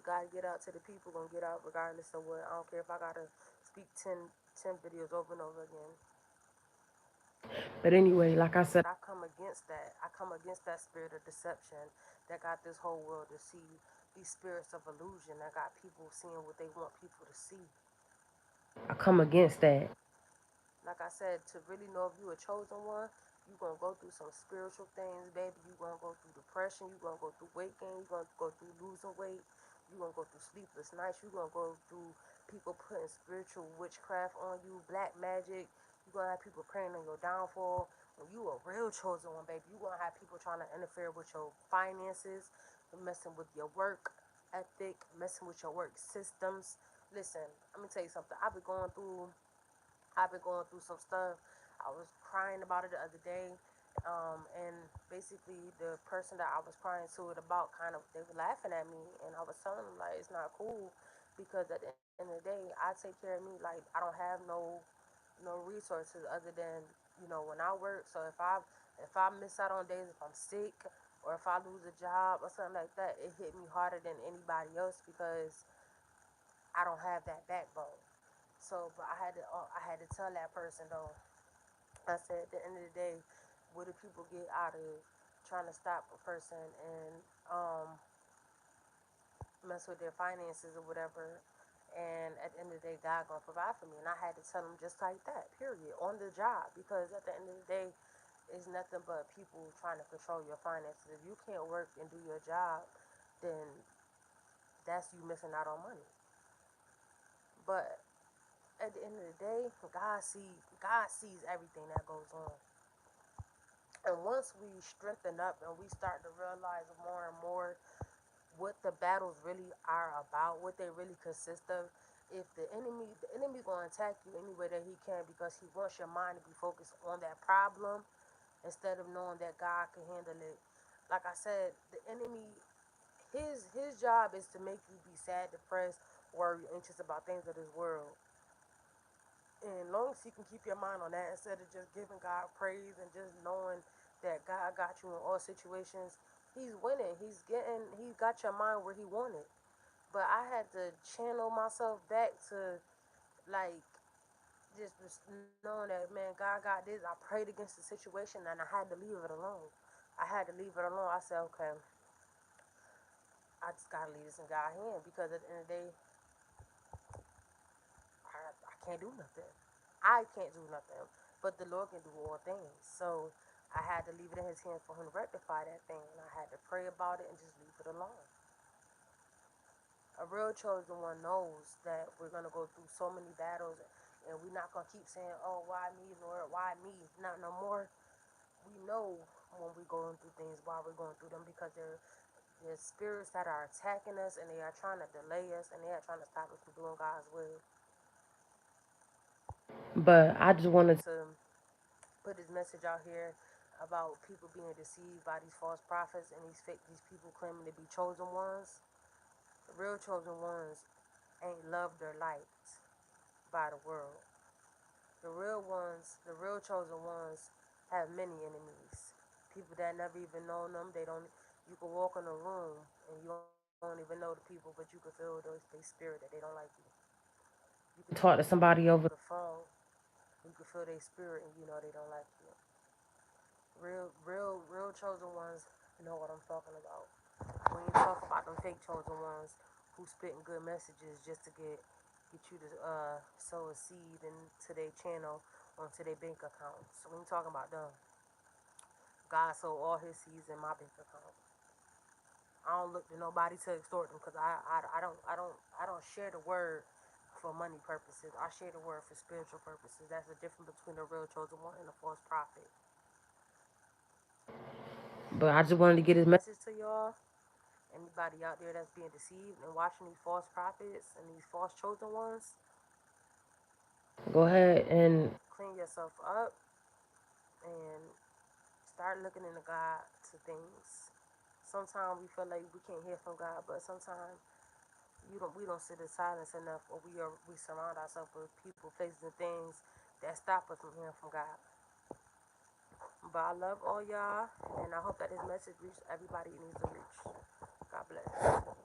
gotta get out to the people, gonna get out regardless of what. I don't care if I gotta speak 10 videos over and over again. But anyway, like I said, But I come against that. I come against that spirit of deception that got this whole world to see, these spirits of illusion that got people seeing what they want people to see. I come against that. Like I said, to really know if you a chosen one, you gonna go through some spiritual things, baby. You gonna go through depression. You gonna go through weight gain. You gonna go through losing weight. You gonna go through sleepless nights. You gonna go through people putting spiritual witchcraft on you, black magic. You gonna have people praying on your downfall. When you a real chosen one, baby, you gonna have people trying to interfere with your finances, messing with your work ethic, messing with your work systems. Listen, let me tell you something. I've been going through some stuff. I was crying about it the other day. And basically, the person that I was crying to it about kind of, they were laughing at me. And I was telling them, like, it's not cool because at the end of the day, I take care of me. Like, I don't have no resources other than, when I work. So if I miss out on days, if I'm sick or if I lose a job or something like that, it hit me harder than anybody else because I don't have that backbone. So, but I had to tell that person though. I said at the end of the day, what do people get out of trying to stop a person and mess with their finances or whatever? And at the end of the day, God gonna provide for me. And I had to tell them just like that, period, on the job. Because at the end of the day, it's nothing but people trying to control your finances. If you can't work and do your job, then that's you missing out on money. But at the end of the day, God sees everything that goes on. And once we strengthen up and we start to realize more and more what the battles really are about, what they really consist of, if the enemy gonna attack you any way that he can because he wants your mind to be focused on that problem instead of knowing that God can handle it. Like I said, the enemy, his job is to make you be sad, depressed, worried, anxious about things of this world. And long as you can keep your mind on that instead of just giving God praise and just knowing that God got you in all situations, he's winning. He got your mind where he wanted. But I had to channel myself back to like just knowing that, man, God got this. I prayed against the situation and I had to leave it alone. I had to leave it alone. I said, okay, I just gotta leave this in God's hand because at the end of the day, I can't do nothing. I can't do nothing, but the Lord can do all things. So I had to leave it in His hands for Him to rectify that thing, and I had to pray about it and just leave it alone. A real chosen one knows that we're gonna go through so many battles, and we're not gonna keep saying, "Oh, why me, Lord? Why me?" Not no more. We know when we're going through things why we're going through them because they're spirits that are attacking us, and they are trying to delay us, and they are trying to stop us from doing God's will. But I I just wanted wanted to put this message out here about people being deceived by these false prophets and these people claiming to be chosen ones. The real chosen ones ain't loved or liked by the world. The real chosen ones have many enemies. People that never even know them. They don't. You can walk in a room and you don't even know the people, but you can feel they spirit that they don't like you. You can talk to talk to somebody somebody over over. the phone. You can feel their spirit and you know they don't like you. Real chosen ones know what I'm talking about. When you talk about them fake chosen ones who spitting good messages just to get you to sow a seed into their channel onto their bank account. So when you talking about them, God sold all His seeds in my bank account. I don't look to nobody to extort them because I don't share the word for money purposes. I share the word for spiritual purposes. That's the difference between a real chosen one and a false prophet. But I just wanted to get So his message. message to y'all, anybody out there that's being deceived and watching these false prophets and these false chosen ones, Go ahead and clean yourself up and start looking into God to things. Sometimes we feel like we can't hear from God, but sometimes we don't sit in silence enough, or we surround ourselves with people, places, and things that stop us from hearing from God. But I love all y'all, and I hope that this message reached everybody it needs to reach. God bless.